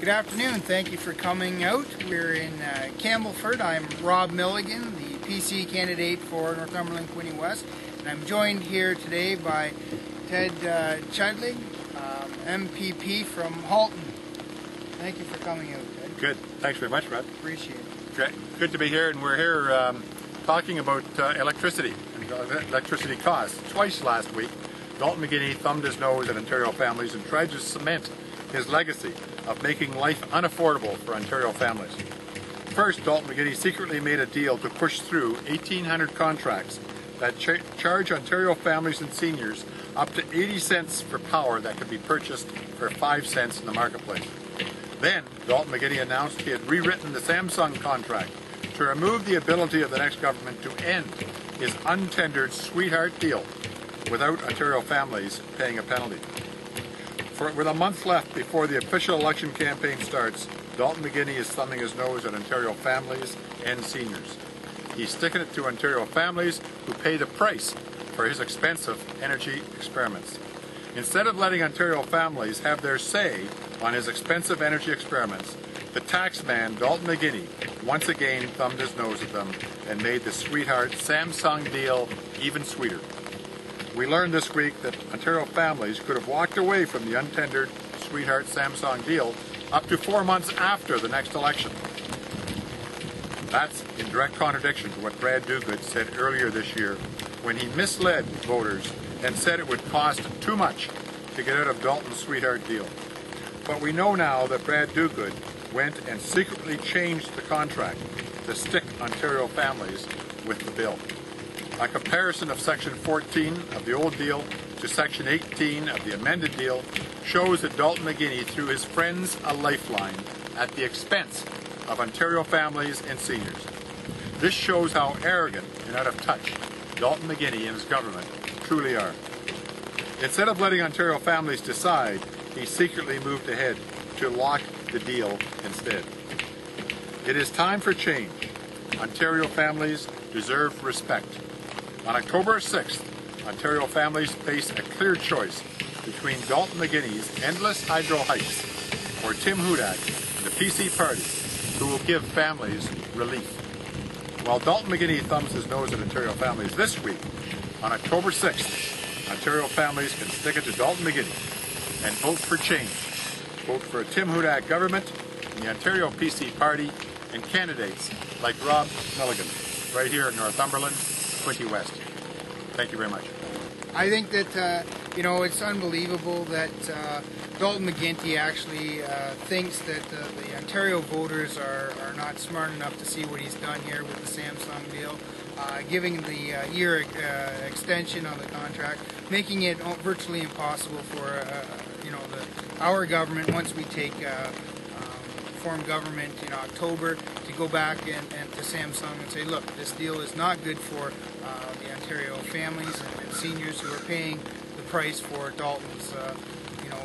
Good afternoon. Thank you for coming out. We're in CAMPBELLFORD. I'm Rob Milligan, the PC candidate for Northumberland-Quinte West, and I'm joined here today by Ted Chudleigh, MPP from Halton. Thank you for coming out, Ted. Good. Thanks very much, Rob. Appreciate it. Great. Good to be here, and we're here talking about electricity and electricity costs. Twice last week, Dalton McGuinty thumbed his nose at Ontario families and tried to cement his legacy of making life unaffordable for Ontario families. First, Dalton McGuinty secretly made a deal to push through 1,800 contracts that charge Ontario families and seniors up to 80 cents for power that could be purchased for 5 cents in the marketplace. Then, Dalton McGuinty announced he had rewritten the Samsung contract to remove the ability of the next government to end his untendered sweetheart deal without Ontario families paying a penalty. With a month left before the official election campaign starts, Dalton McGuinty is thumbing his nose at Ontario families and seniors. He's sticking it to Ontario families who pay the price for his expensive energy experiments. Instead of letting Ontario families have their say on his expensive energy experiments, the tax man, Dalton McGuinty, once again thumbed his nose at them and made the sweetheart Samsung deal even sweeter. We learned this week that Ontario families could have walked away from the untendered sweetheart Samsung deal up to 4 months after the next election. That's in direct contradiction to what Brad Dogood said earlier this year when he misled voters and said it would cost too much to get out of Dalton's sweetheart deal. But we know now that Brad Dogood went and secretly changed the contract to stick Ontario families with the bill. A comparison of Section 14 of the old deal to Section 18 of the amended deal shows that Dalton McGuinty threw his friends a lifeline at the expense of Ontario families and seniors. This shows how arrogant and out of touch Dalton McGuinty and his government truly are. Instead of letting Ontario families decide, he secretly moved ahead to lock the deal instead. It is time for change. Ontario families deserve respect. On October 6th, Ontario families face a clear choice between Dalton McGuinty's endless hydro hikes or Tim Hudak and the PC party, who will give families relief. While Dalton McGuinty thumbs his nose at Ontario families this week, on October 6th, Ontario families can stick it to Dalton McGuinty and vote for change. Vote for a Tim Hudak government and the Ontario PC party and candidates like Rob Milligan, right here in Northumberland-Quinte West. Thank you very much. I think that, it's unbelievable that Dalton McGuinty actually thinks that the Ontario voters are not smart enough to see what he's done here with the Samsung deal, giving the year extension on the contract, making it virtually impossible for our government, once we take form government in October, to go back and to Samsung and say, look, this deal is not good for the Ontario families and seniors who are paying the price for Dalton's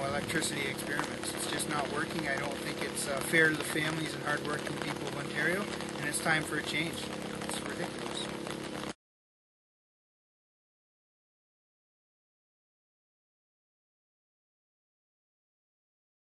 electricity experiments. It's just not working. I don't think it's fair to the families and hardworking people of Ontario, and it's time for a change. It's ridiculous.